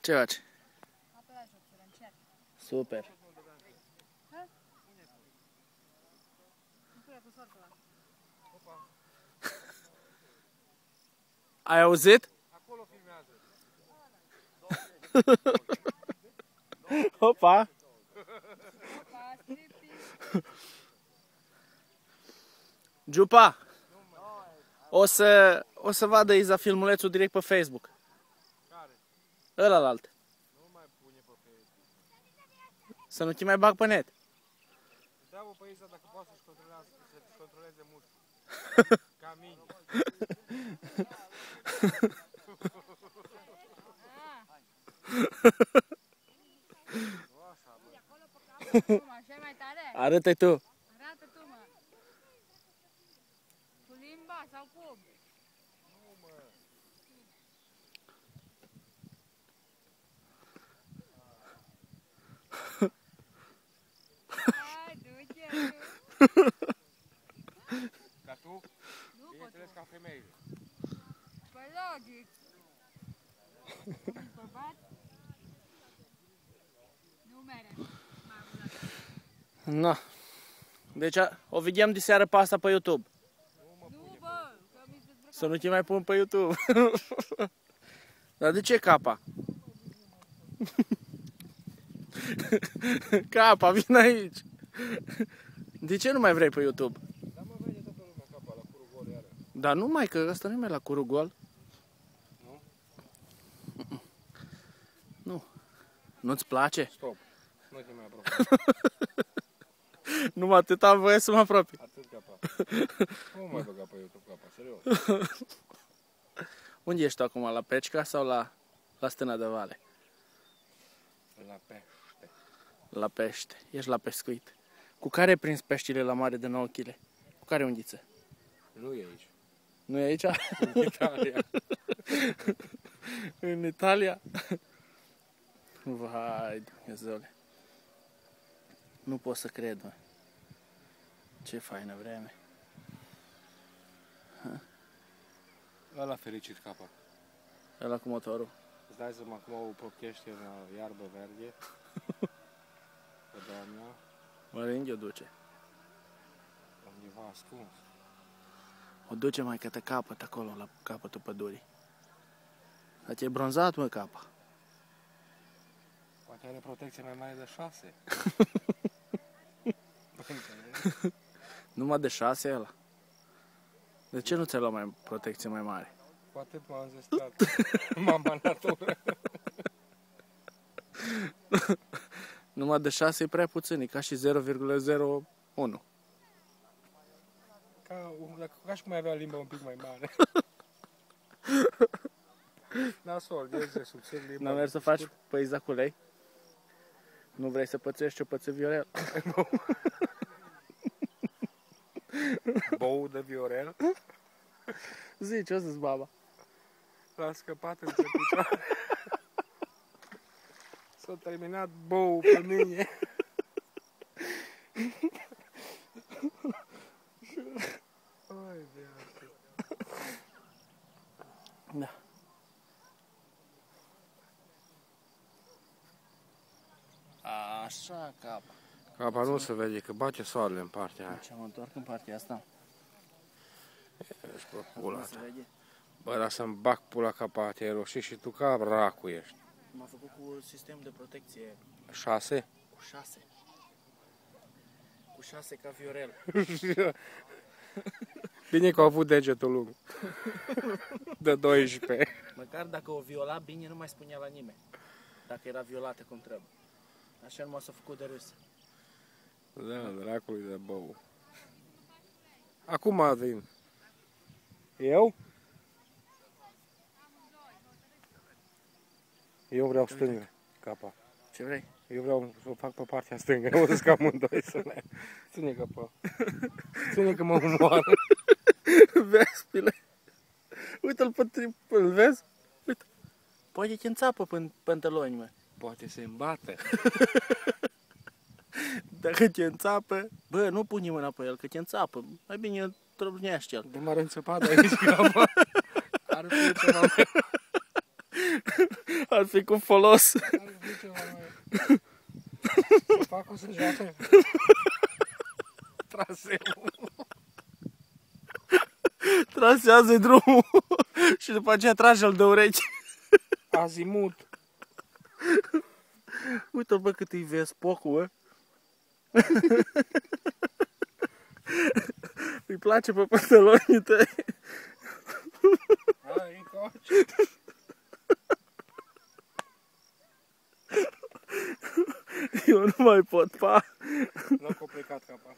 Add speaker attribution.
Speaker 1: Ce faci? Super. Ai auzit?
Speaker 2: Acolo filmează.
Speaker 1: Opa! Giupa! O să vadă Iza filmulețul direct pe Facebook.
Speaker 2: Care?
Speaker 1: Ălalt.
Speaker 2: Nu mai pune pe Facebook.
Speaker 1: Să nu te mai bag pe net.
Speaker 2: Întreabă pe Iza dacă poate să-și controleze mușchiul. Ca mine.
Speaker 1: Arată-i tu.
Speaker 3: Arată tu, mă. Cu limba sau cum?
Speaker 2: Nu, mă.
Speaker 3: Hai, du-te,
Speaker 2: Dar tu?
Speaker 3: nu pot.
Speaker 2: Bineînțeles ca femeile.
Speaker 3: Păi logic. Ești bărbat? Nu mere.
Speaker 1: Na. Deci o vedem de seară pe asta pe YouTube.
Speaker 3: Nu, bă, că mi-s dezbrăcat.
Speaker 1: Să nu te mai pun pe YouTube. Dar de ce capa? Capa, vin aici. De ce nu mai vrei pe YouTube?
Speaker 2: Dar mă vede toată lumea capa la curul gol iară.
Speaker 1: Dar nu mai, că ăsta nu e mai la curul gol.
Speaker 2: Nu?
Speaker 1: Nu. Nu-ți place?
Speaker 2: Stop. Nu te mai apropii.
Speaker 1: Numai atât am voie să mă apropii.
Speaker 2: Atât capa. Nu mai băga pe YouTube capa, serios.
Speaker 1: Unde ești tu acum? La Pecica sau la Stâna de Vale?
Speaker 2: La pește.
Speaker 1: La pește. Ești la pescuit. Cu care ai prins peștile la mare de 9 kg? Cu care unghiță?
Speaker 2: Nu e aici.
Speaker 1: Nu e aici?
Speaker 2: În Italia.
Speaker 1: În Italia? Vai, Dumnezeule. Nu pot să cred, mă. Ce faină vreme.
Speaker 2: Ăla fericit capa.
Speaker 1: Ăla cu motorul.
Speaker 2: Îți dai seama acum o propchește în iarbă verde. Pe doamna.
Speaker 1: Mă o duce.
Speaker 2: Undeva ascuns.
Speaker 1: O duce mai că te capăt acolo, la capătul pădurii. Dar ți-ai bronzat, mă, capa.
Speaker 2: Poate are protecție mai mare de 6.
Speaker 1: Numai de 6 ăla. De ce nu ți-ai luat mai protecție mai mare?
Speaker 2: Cu atât m-am zestrat. Mama natură.
Speaker 1: Numai de 6 e prea puțin, e ca și 0,01.
Speaker 2: Ca și cum ai avea limba un pic mai mare. Nasol, de subțin limba.
Speaker 1: N-am mers să faci păiza cu lei? Nu vrei să pățești ce păță Viorel?
Speaker 2: Bou de Viorel.
Speaker 1: Zi, ce-o zis baba?
Speaker 2: L-a scăpat între picioare. S-a terminat bou pe mine. Ai, viață.
Speaker 1: Da. Așa, capa.
Speaker 2: Capa nu se vede, că bate soarele în partea aia.
Speaker 1: Ce mă întorc în partea asta?
Speaker 2: Ești pe pula
Speaker 1: Nu se
Speaker 2: ta.
Speaker 1: vede.
Speaker 2: Bă, dar să-mi bag pula capa, te-ai roșit și tu ca racu ești.
Speaker 1: M-a făcut cu sistem de protecție
Speaker 2: 6?
Speaker 1: cu 6. Cu 6 ca Viorel.
Speaker 2: Bine că au avut degetul lung. De 12.
Speaker 1: Măcar dacă o viola bine, nu mai spunea la nimeni. Dacă era violată cum trebuie. Așa nu s-a făcut de râs.
Speaker 2: Da, dracului de bou. Acum vin. Eu? Eu vreau stângă, capa.
Speaker 1: Ce vrei?
Speaker 2: Eu vreau să o fac pe partea stângă. O să scap amândoi să ne... Ține capa. Ține că mă umoară.
Speaker 1: Vezi, pile? Uite-l pe tripul, vezi? Uite. Poate te înțapă pe pantaloni, mă.
Speaker 2: Poate se îmbate.
Speaker 1: Dacă te înțapă, bă, nu pune mâna pe el, că te înțapă. Mai bine îl trăbnește el.
Speaker 2: De m-ar înțăpa de aici, capa. Ar fi ceva mai...
Speaker 1: Ar fi cu folos.
Speaker 2: Are ceva mai... Să fac o să joace. Traseul.
Speaker 1: Trasează drumul și după aceea trage-l de urechi.
Speaker 2: Azimut.
Speaker 1: Uite-l, bă, cât îi vezi pocul, bă. Îi place pe pantalonii tăi.
Speaker 2: Hai, încoace.
Speaker 1: Eu nu mai pot, pa.
Speaker 2: L-a complicat capa.